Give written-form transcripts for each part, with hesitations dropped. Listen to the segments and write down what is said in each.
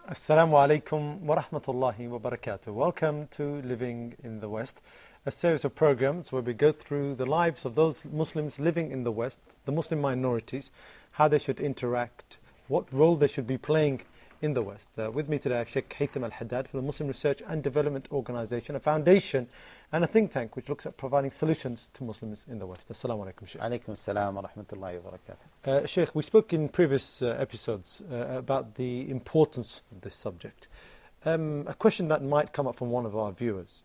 Assalamu alaikum wa rahmatullahi wa barakatuh. Welcome to Living in the West, a series of programs where we go through the lives of those Muslims living in the West, the Muslim minorities, how they should interact, what role they should be playing in the West. With me today I have Sheikh Haytham Al-Haddad from the Muslim Research and Development Organization, a foundation and a think tank which looks at providing solutions to Muslims in the West. Assalamu alaikum, Sheikh. Alaikum assalam wa rahmatullahi wa barakatuh. Sheikh, we spoke in previous episodes about the importance of this subject. A question that might come up from one of our viewers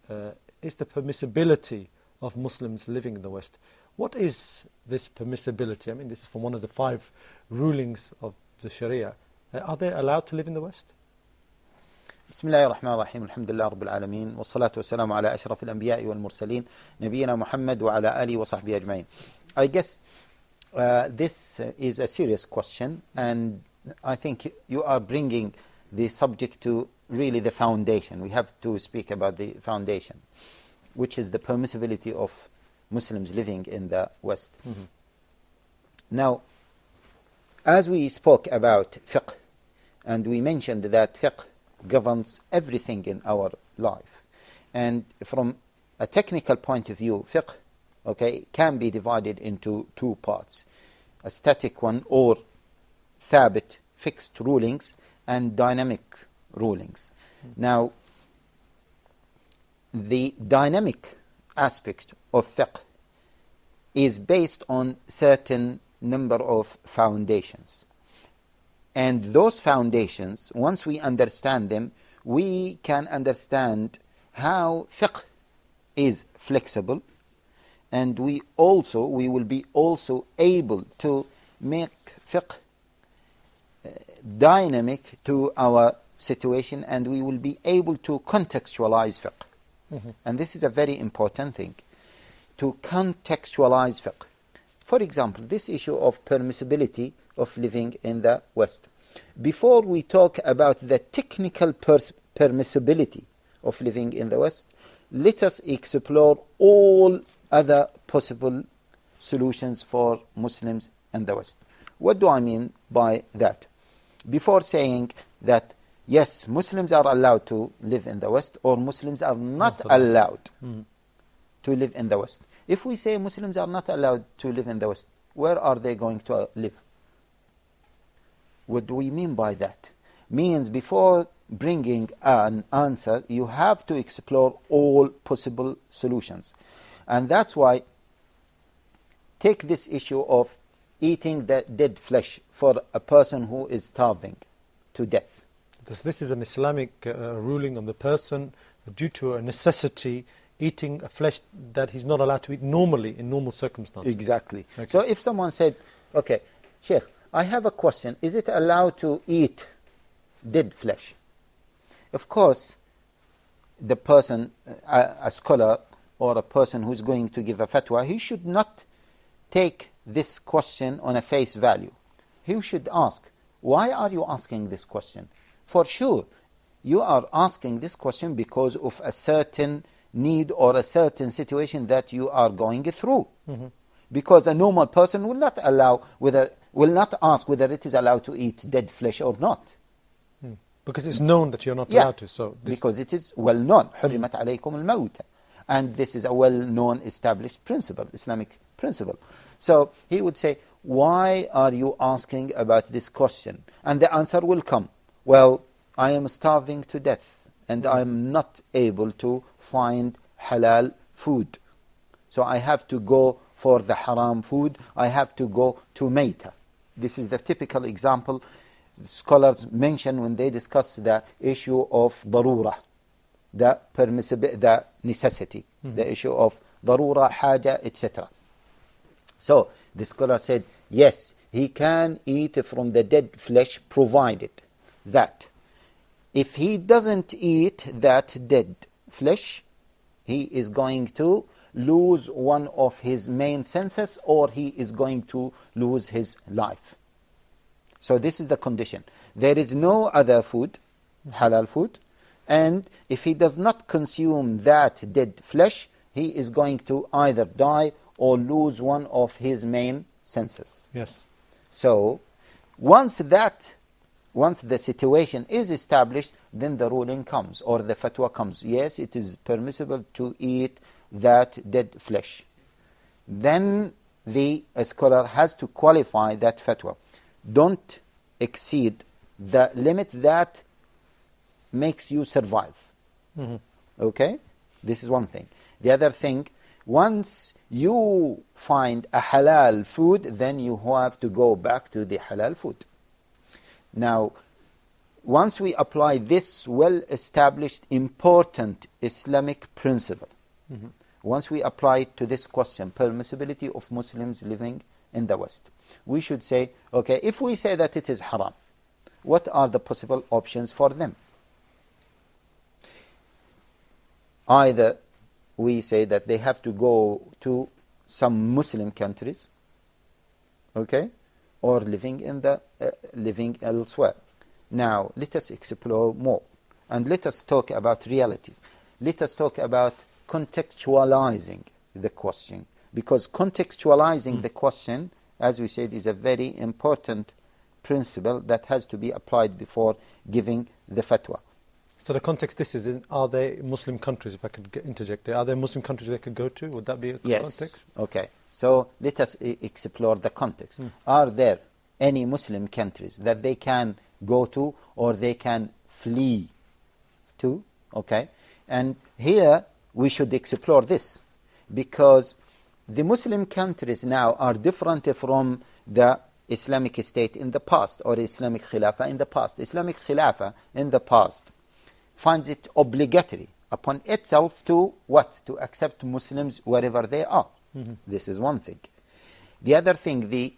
is the permissibility of Muslims living in the West. What is this permissibility? I mean, this is from one of the 5 rulings of the Sharia. Are they allowed to live in the West? Bismillahir Rahmanir Rahim. Alhamdulillah Rabbil Alameen. Wa salatu wa salamu ala ashrafil anbiya'i wal mursaleen. Nabiyyina Muhammad wa ala alihi wa sahbihi ajma'in. I guess this is a serious question, and I think you are bringing the subject to really the foundation. We have to speak about the foundation, which is the permissibility of Muslims living in the West. Mm-hmm. Now, as we spoke about fiqh, and we mentioned that fiqh governs everything in our life, and from a technical point of view, fiqh can be divided into 2 parts: a static one, or thabit, fixed rulings, and dynamic rulings. Now, the dynamic aspect of fiqh is based on certain number of foundations, and those foundations, once we understand them, we can understand how fiqh is flexible, and we will be also able to make fiqh dynamic to our situation, and we will be able to contextualize fiqh. Mm-hmm. And this is a very important thing, to contextualize fiqh. For example, this issue of permissibility of living in the West. Before we talk about the technical permissibility of living in the West, let us explore all other possible solutions for Muslims in the West. What do I mean by that? Before saying that, yes, Muslims are allowed to live in the West, or Muslims are not allowed to live in the West. If we say Muslims are not allowed to live in the West, where are they going to live? What do we mean by that? Means before bringing an answer, you have to explore all possible solutions. And that's why, take this issue of eating the dead flesh for a person who is starving to death. This is an Islamic ruling on the person due to a necessity, eating a flesh that he's not allowed to eat normally in normal circumstances. Exactly. Okay. So if someone said, okay, Sheikh, I have a question. Is it allowed to eat dead flesh? Of course, the person, a scholar or a person who's going to give a fatwa, he should not take this question on a face value. He should ask, why are you asking this question? For sure, you are asking this question because of a certain need or a certain situation that you are going through. Mm-hmm. Because a normal person will not ask whether it is allowed to eat dead flesh or not. Because it's known that you're not allowed to. So because it is well known. حُرِّمَتْ عَلَيْكُمُ الْمَوْتَ. And this is a well-known established principle, Islamic principle. So he would say, why are you asking about this question? And the answer will come, well, I am starving to death, and I am not able to find halal food. So I have to go for the haram food. I have to go to Mayta. This is the typical example scholars mention when they discuss the issue of darura, the necessity, the issue of darura, haja, etc. So the scholar said, yes, he can eat from the dead flesh, provided that if he doesn't eat that dead flesh, he is going to lose one of his main senses, or he is going to lose his life. So this is the condition. There is no other food, halal food, and if he does not consume that dead flesh, he is going to either die or lose one of his main senses. Yes. So once the situation is established, then the ruling comes, or the fatwa comes. Yes, it is permissible to eat that dead flesh. Then the scholar has to qualify that fatwa. Don't exceed the limit that makes you survive. Okay? This is one thing. The other thing, once you find a halal food, then you have to go back to the halal food. Now, once we apply this well-established, important Islamic principle, once we apply it to this question, permissibility of Muslims living in the West, we should say, okay, if we say that it is haram, what are the possible options for them? Either we say that they have to go to some Muslim countries, okay, or living elsewhere. Now, let us explore more, and let us talk about realities. Let us talk about contextualizing the question, because contextualizing the question, as we said, is a very important principle that has to be applied before giving the fatwa. So the context this is in, are there Muslim countries, if I could interject there, are there Muslim countries they could go to? Would that be a context? Okay. So let us explore the context. Are there any Muslim countries that they can go to or they can flee to? Okay. And here we should explore this, because the Muslim countries now are different from the Islamic State in the past, or Islamic Khilafah in the past. Islamic Khilafah in the past finds it obligatory upon itself to what? To accept Muslims wherever they are. This is one thing. The other thing, the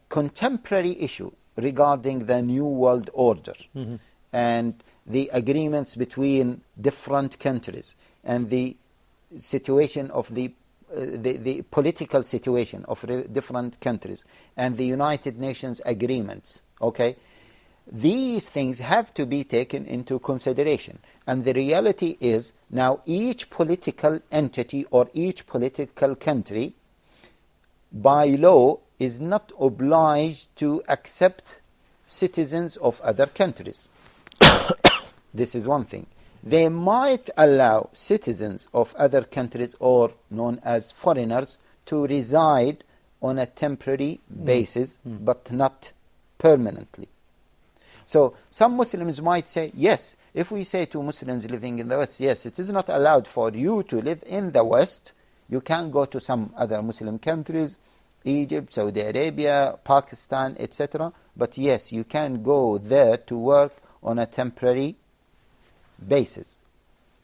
contemporary issue regarding the New World Order and the agreements between different countries and the situation of the political situation of different countries and the United Nations agreements, okay? These things have to be taken into consideration. And the reality is, now each political entity or each political country, by law, is not obliged to accept citizens of other countries. This is one thing. They might allow citizens of other countries, or known as foreigners, to reside on a temporary basis, but not permanently. So some Muslims might say, yes, if we say to Muslims living in the West, yes, it is not allowed for you to live in the West, you can go to some other Muslim countries, Egypt, Saudi Arabia, Pakistan, etc. But yes, you can go there to work on a temporary basis.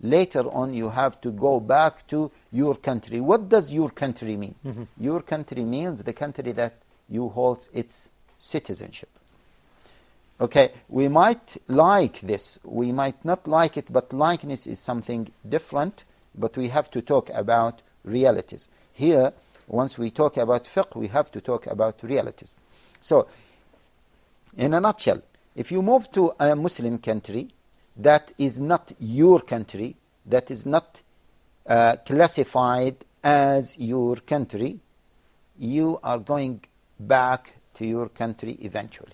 Later on, you have to go back to your country. What does your country mean? Your country means the country that you hold its citizenship. Okay, we might like this, we might not like it, but likeness is something different, but we have to talk about realities. Here, once we talk about fiqh, we have to talk about realities. So, in a nutshell, if you move to a Muslim country that is not your country, that is not classified as your country, you are going back to your country eventually.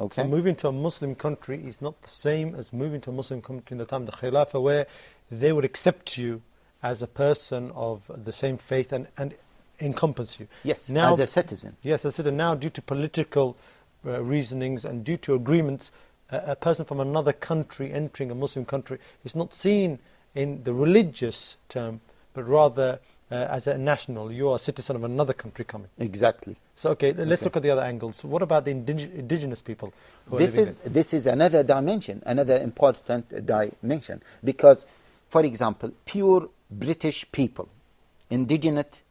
Okay. So moving to a Muslim country is not the same as moving to a Muslim country in the time of the Khilafah, where they would accept you as a person of the same faith and encompass you. Yes, now, as a citizen. Yes, as a citizen. Now, due to political reasonings and due to agreements, a person from another country entering a Muslim country is not seen in the religious term, but rather as a national. You are a citizen of another country coming. Exactly. So, okay, let's look at the other angles. What about the indigenous people who are living there? This is another dimension, another important dimension. Because, for example, pure British people, indigenous,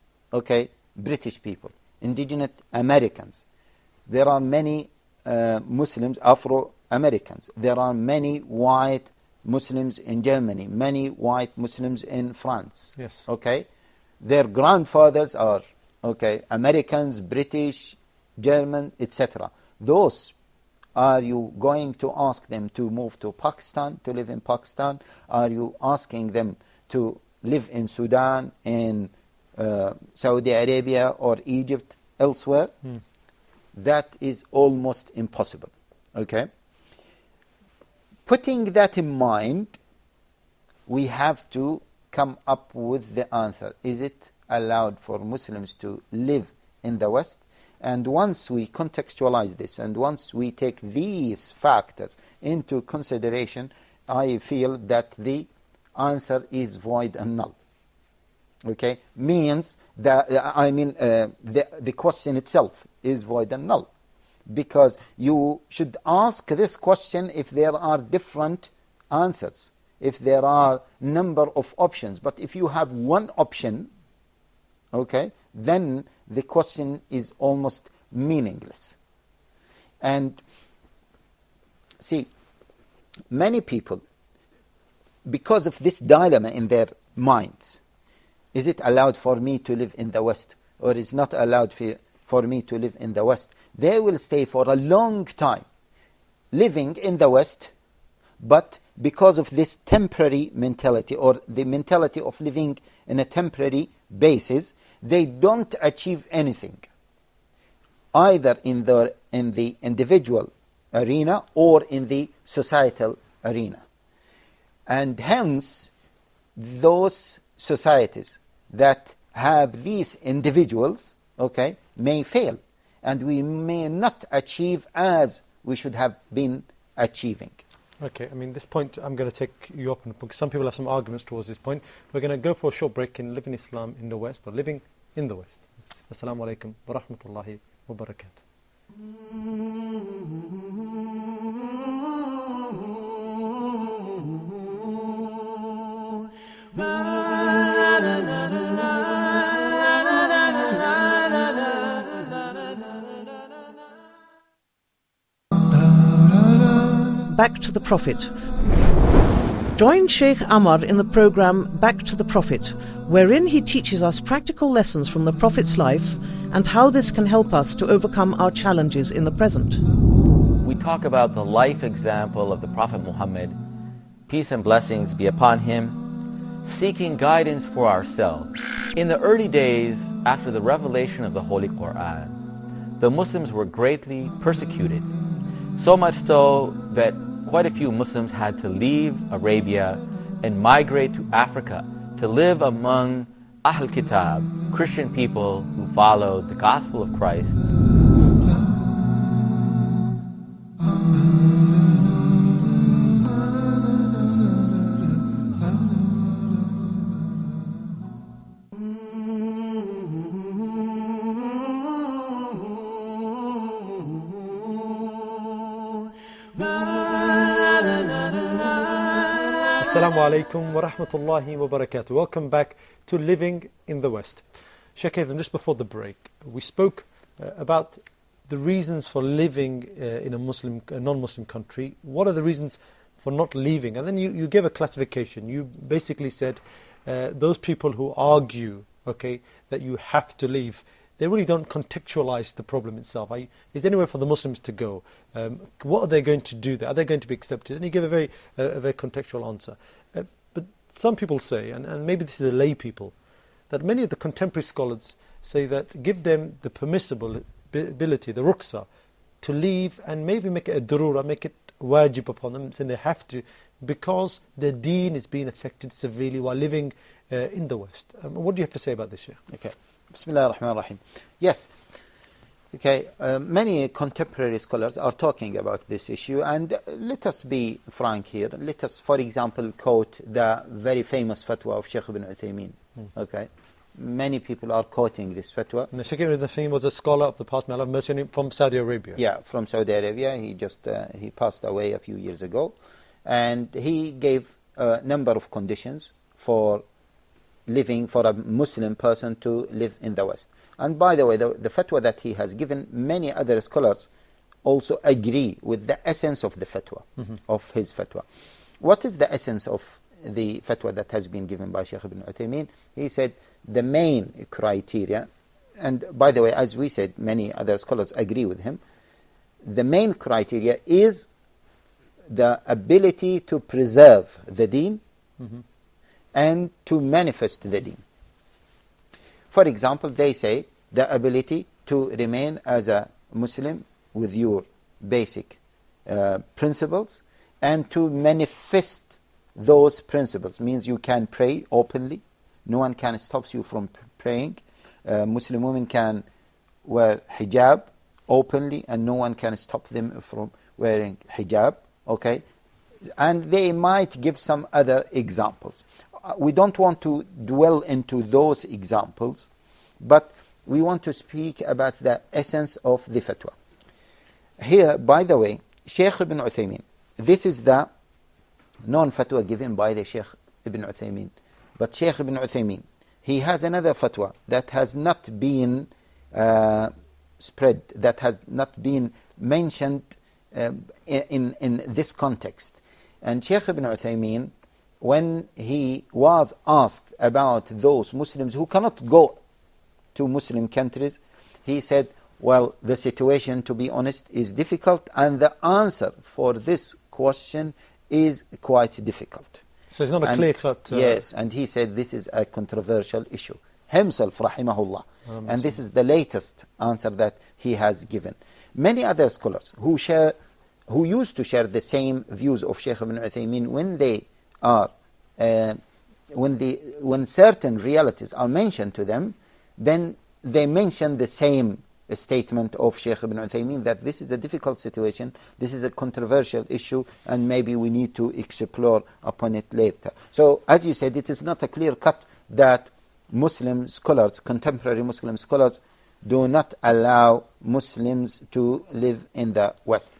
British people, indigenous Americans. There are many Muslims, Afro-Americans. There are many white Muslims in Germany, many white Muslims in France. Yes. Their grandfathers are, Americans, British, German, etc. Those, are you going to ask them to move to Pakistan, to live in Pakistan? Are you asking them to live in Sudan, in Saudi Arabia or Egypt, elsewhere? That is almost impossible. Putting that in mind, we have to come up with the answer. Is it allowed for Muslims to live in the West? And once we contextualize this, and once we take these factors into consideration, I feel that the answer is void and null. Means that, the question itself is void and null. Because you should ask this question if there are different answers, if there are number of options. But if you have one option, then the question is almost meaningless. And see, many people, because of this dilemma in their minds, is it allowed for me to live in the West, or is not allowed for me to live in the West? They will stay for a long time living in the West, but because of this temporary mentality, or the mentality of living in a temporary basis, they don't achieve anything, either in the individual arena or in the societal arena. And hence, those societies that have these individuals, may fail, and we may not achieve as we should have been achieving. This point I'm going to take you up on, because some people have some arguments towards this point. We're going to go for a short break in Living Islam in the West, or Living in the West. Assalamu alaikum wa rahmatullahi wa barakatuh. Back to the Prophet. Join Sheikh Ammar in the program Back to the Prophet, wherein he teaches us practical lessons from the Prophet's life and how this can help us to overcome our challenges in the present. We talk about the life example of the Prophet Muhammad, peace and blessings be upon him, seeking guidance for ourselves. In the early days after the revelation of the Holy Quran, the Muslims were greatly persecuted, so much so that quite a few Muslims had to leave Arabia and migrate to Africa to live among Ahl Kitab, Christian people who followed the gospel of Christ. Assalamu alaikum wa rahmatullahi wa barakatuh. Welcome back to Living in the West. Sheikh Haytham, just before the break, we spoke about the reasons for living in a non-Muslim country. What are the reasons for not leaving? And then you gave a classification. You basically said those people who argue, that you have to leave, they really don't contextualize the problem itself. Is there anywhere for the Muslims to go? What are they going to do there? Are they going to be accepted? And he gave a very contextual answer. But some people say, and maybe this is a lay people, that many of the contemporary scholars say that give them the permissible ability, the ruqsa, to leave and maybe make it a durura, make it wajib upon them, saying they have to, because their deen is being affected severely while living in the West. What do you have to say about this, Sheikh? Okay. Bismillah ar-Rahman ar-Rahim. Yes. Many contemporary scholars are talking about this issue, and let us be frank here. Let us, for example, quote the very famous fatwa of Sheikh ibn Uthaymeen. Many people are quoting this fatwa. And Sheikh ibn Uthaymeen was a scholar of the past, may Allah have mercy on him, from Saudi Arabia. Yeah, from Saudi Arabia. He just he passed away a few years ago, and he gave a number of conditions for living for a Muslim person to live in the West. And by the way, the fatwa that he has given, many other scholars also agree with the essence of the fatwa, of his fatwa. What is the essence of the fatwa that has been given by Shaykh ibn Uthaymeen? He said the main criteria, and by the way, as we said, many other scholars agree with him, the main criteria is the ability to preserve the deen and to manifest the deen. For example, they say the ability to remain as a Muslim with your basic principles and to manifest those principles. Means you can pray openly, no one can stop you from praying. Muslim women can wear hijab openly and no one can stop them from wearing hijab. Okay, and they might give some other examples. We don't want to dwell into those examples, but we want to speak about the essence of the fatwa. Here, by the way, Shaykh ibn Uthaymeen, this is the non-fatwa given by the Shaykh ibn Uthaymeen. But Shaykh ibn Uthaymeen, he has another fatwa that has not been spread, that has not been mentioned in this context. And Shaykh ibn Uthaymeen, when he was asked about those Muslims who cannot go to Muslim countries, he said, well, the situation, to be honest, is difficult, and the answer for this question is quite difficult. So it's not a clear-cut... Yes, and he said this is a controversial issue. Himself, rahimahullah. And this is the latest answer that he has given. Many other scholars who used to share the same views of Shaykh ibn Uthaymeen, when certain realities are mentioned to them, then they mention the same statement of Shaykh ibn Uthaymeen, that this is a difficult situation, this is a controversial issue, and maybe we need to explore upon it later. So, as you said, it is not a clear cut that Muslim scholars, contemporary Muslim scholars, do not allow Muslims to live in the West,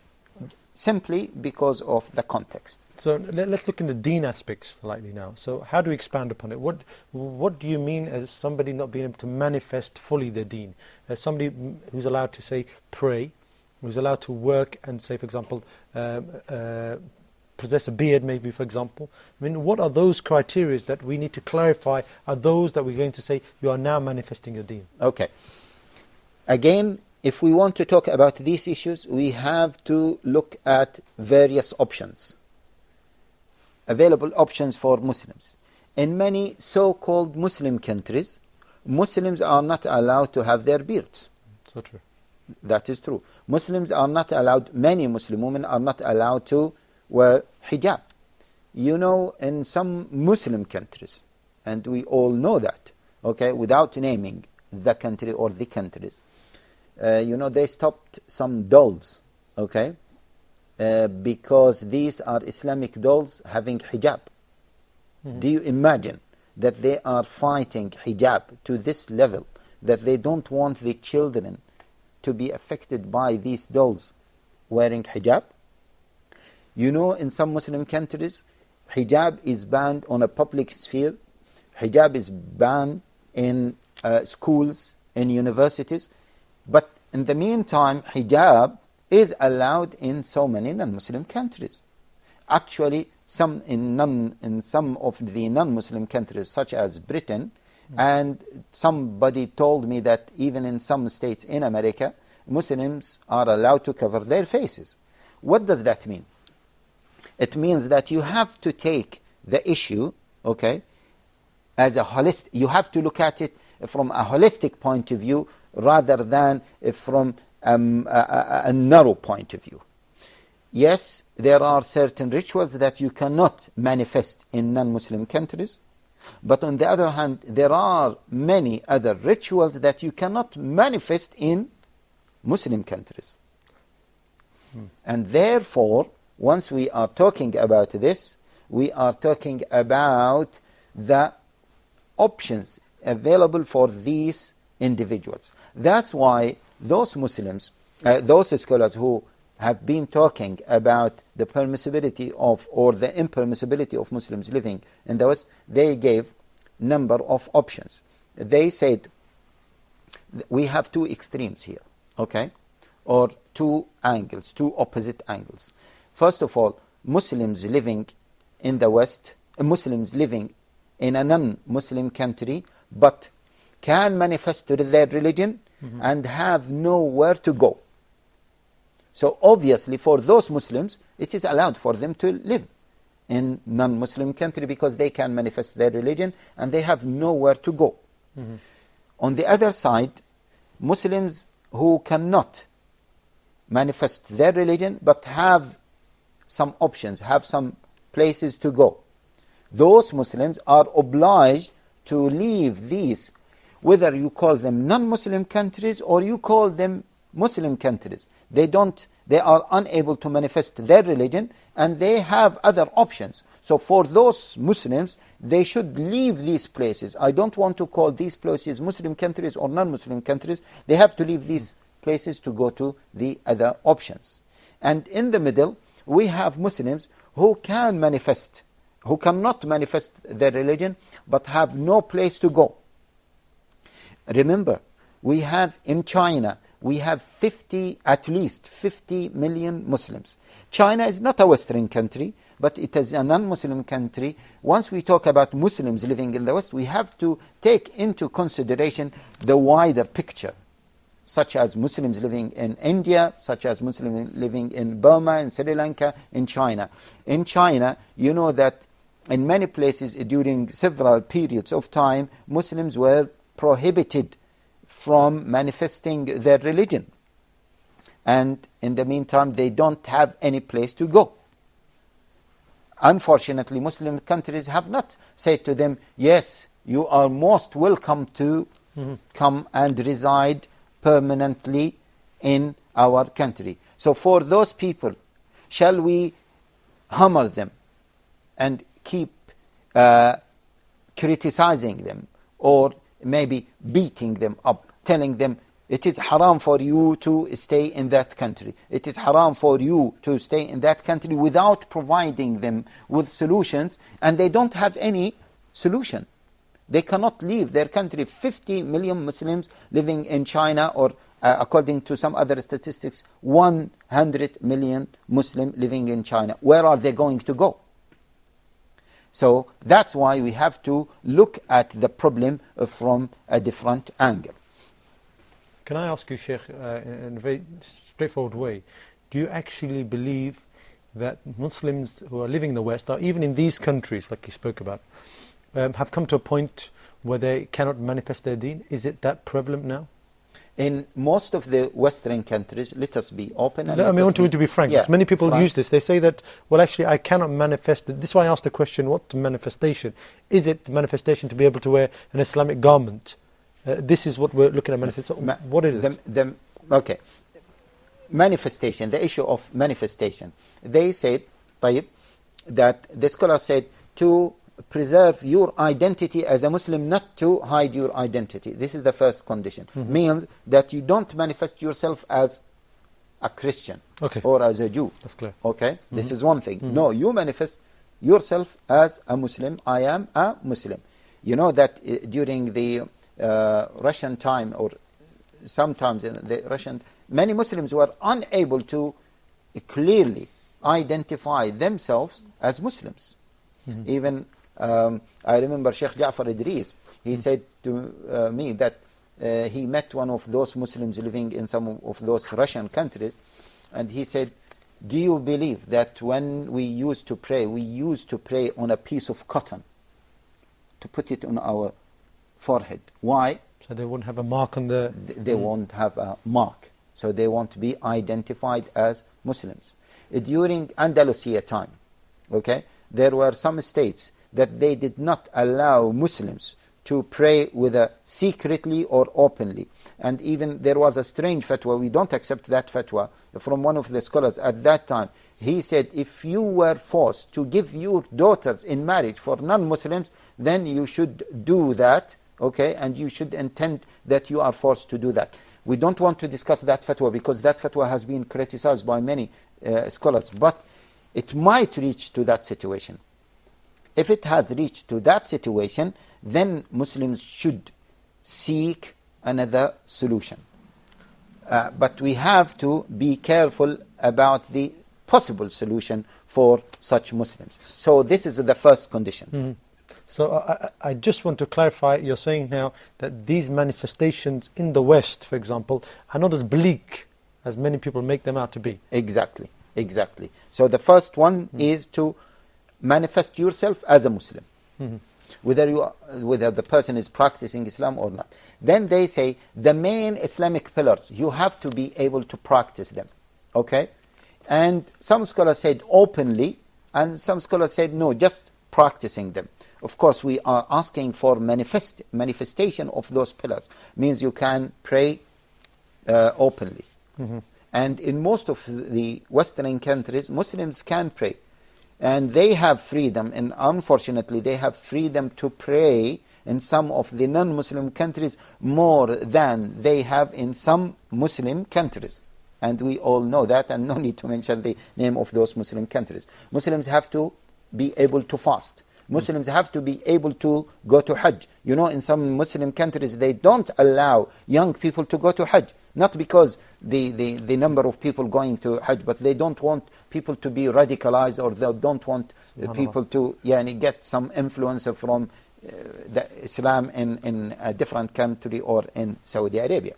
simply because of the context. So let's look in the deen aspects slightly now. So how do we expand upon it? What do you mean as somebody not being able to manifest fully their deen? As somebody who's allowed to, say, pray, who's allowed to work and, say, for example, possess a beard, maybe, for example. I mean, what are those criteria that we need to clarify? Are those that we're going to say, you are now manifesting your deen? Okay. Again, if we want to talk about these issues, we have to look at various options, available options for Muslims. In many so-called Muslim countries, Muslims are not allowed to have their beards. So true. That is true. Muslims are not allowed, many Muslim women are not allowed to wear hijab. You know, in some Muslim countries, and we all know that, okay, without naming the country or the countries, you know, they stopped some dolls, okay, because these are Islamic dolls having hijab. Do you imagine that they are fighting hijab to this level, that they don't want the children to be affected by these dolls wearing hijab? You know, in some Muslim countries, hijab is banned on a public sphere. Hijab is banned in schools, in universities. But in the meantime, hijab is allowed in so many non-Muslim countries. Actually, in some of the non-Muslim countries, such as Britain, and somebody told me that even in some states in America, Muslims are allowed to cover their faces. What does that mean? It means that you have to take the issue, okay, as a holistic. You have to look at it from a holistic point of view rather than from a narrow point of view. Yes, there are certain rituals that you cannot manifest in non-Muslim countries, but on the other hand, there are many other rituals that you cannot manifest in Muslim countries. And therefore, once we are talking about this, we are talking about the options available for these individuals. That's why those Muslims, those scholars who have been talking about the permissibility of or the impermissibility of Muslims living in the West, they gave number of options. They said we have two extremes here, okay, or two angles, two opposite angles. First of all, Muslims living in the West, Muslims living in a non-Muslim country, but can manifest their religion and have nowhere to go. So obviously for those Muslims, it is allowed for them to live in non-Muslim country because they can manifest their religion and they have nowhere to go. On the other side, Muslims who cannot manifest their religion but have some options, have some places to go. Those Muslims are obliged to leave these, whether you call them non-Muslim countries or you call them Muslim countries. They are unable to manifest their religion and they have other options. So for those Muslims, they should leave these places. I don't want to call these places Muslim countries or non-Muslim countries. They have to leave these places to go to the other options. And in the middle, we have Muslims who cannot manifest their religion but have no place to go. Remember, we have in China, we have at least 50 million Muslims. China is not a Western country, but it is a non-Muslim country. Once we talk about Muslims living in the West, we have to take into consideration the wider picture, such as Muslims living in India, such as Muslims living in Burma, in Sri Lanka, in China. In China, you know that in many places during several periods of time, Muslims were prohibited from manifesting their religion. And in the meantime, they don't have any place to go. Unfortunately, Muslim countries have not said to them, yes, you are most welcome to come and reside permanently in our country. So for those people, shall we hammer them and keep criticizing them, or maybe beating them up, telling them it is haram for you to stay in that country, it is haram for you to stay in that country, without providing them with solutions, and they don't have any solution. They cannot leave their country. 50 million Muslims living in China, or according to some other statistics, 100 million Muslims living in China. Where are they going to go? So that's why we have to look at the problem from a different angle. Can I ask you, Sheikh, in a very straightforward way, do you actually believe that Muslims who are living in the West, or even in these countries like you spoke about, have come to a point where they cannot manifest their deen? Is it that prevalent now? In most of the Western countries, let us be open. And I want to be frank. Yeah, many people frank. use this. They say that, well, actually, I cannot manifest it. This is why I asked the question, what manifestation? Is it manifestation to be able to wear an Islamic garment? This is what we're looking at manifestation. What is it? Okay. Manifestation, the issue of manifestation. They said, that the scholar said, to preserve your identity as a Muslim, not to hide your identity. This is the first condition. Means that you don't manifest yourself as a Christian or as a Jew. That's clear. Okay? This is one thing. No, you manifest yourself as a Muslim. I am a Muslim. You know that during the Russian time, or sometimes in the Russian, many Muslims were unable to clearly identify themselves as Muslims. Even I remember Sheikh Ja'far Idris, he said to me that he met one of those Muslims living in some of those Russian countries, and he said, do you believe that when we used to pray on a piece of cotton, to put it on our forehead? Why? So they won't have a mark on the... They won't have a mark. So they won't be identified as Muslims. During Andalusia time, okay, there were some states that they did not allow Muslims to pray secretly or openly. And even there was a strange fatwa, we don't accept that fatwa, from one of the scholars at that time. He said, if you were forced to give your daughters in marriage for non-Muslims, then you should do that, okay, and you should intend that you are forced to do that. We don't want to discuss that fatwa because that fatwa has been criticized by many scholars, but it might reach to that situation. if it has reached to that situation, then Muslims should seek another solution. But we have to be careful about the possible solution for such Muslims. So this is the first condition. So I just want to clarify, you're saying now that these manifestations in the West, for example, are not as bleak as many people make them out to be. Exactly. So the first one is to manifest yourself as a Muslim, whether the person is practicing Islam or not. Then they say the main Islamic pillars, you have to be able to practice them. Okay? And some scholars said openly, and some scholars said no, just practicing them. Of course, we are asking for manifestation of those pillars. Means you can pray openly. And in most of the Western countries, Muslims can pray. And they have freedom, and unfortunately they have freedom to pray in some of the non-Muslim countries more than they have in some Muslim countries. And we all know that, and no need to mention the name of those Muslim countries. Muslims have to be able to fast. Muslims have to be able to go to Hajj. You know, in some Muslim countries, they don't allow young people to go to Hajj. Not because the number of people going to Hajj, but they don't want people to be radicalized, or they don't want people to get some influence from the Islam in a different country or in Saudi Arabia.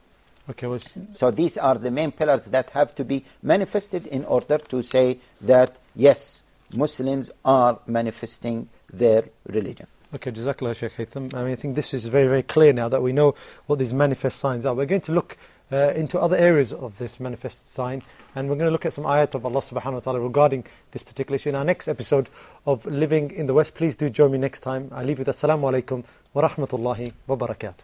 Okay, so these are the main pillars that have to be manifested in order to say that, yes, Muslims are manifesting their religion. Okay, Jazakallah Shaykh Haytham. I think this is very, very clear now that we know what these manifest signs are. We're going to look into other areas of this manifest sign, and we're going to look at some ayat of Allah subhanahu wa ta'ala regarding this particular issue in our next episode of Living in the West. Please do join me next time. I leave you with Assalamu alaikum wa rahmatullahi wa barakatuh.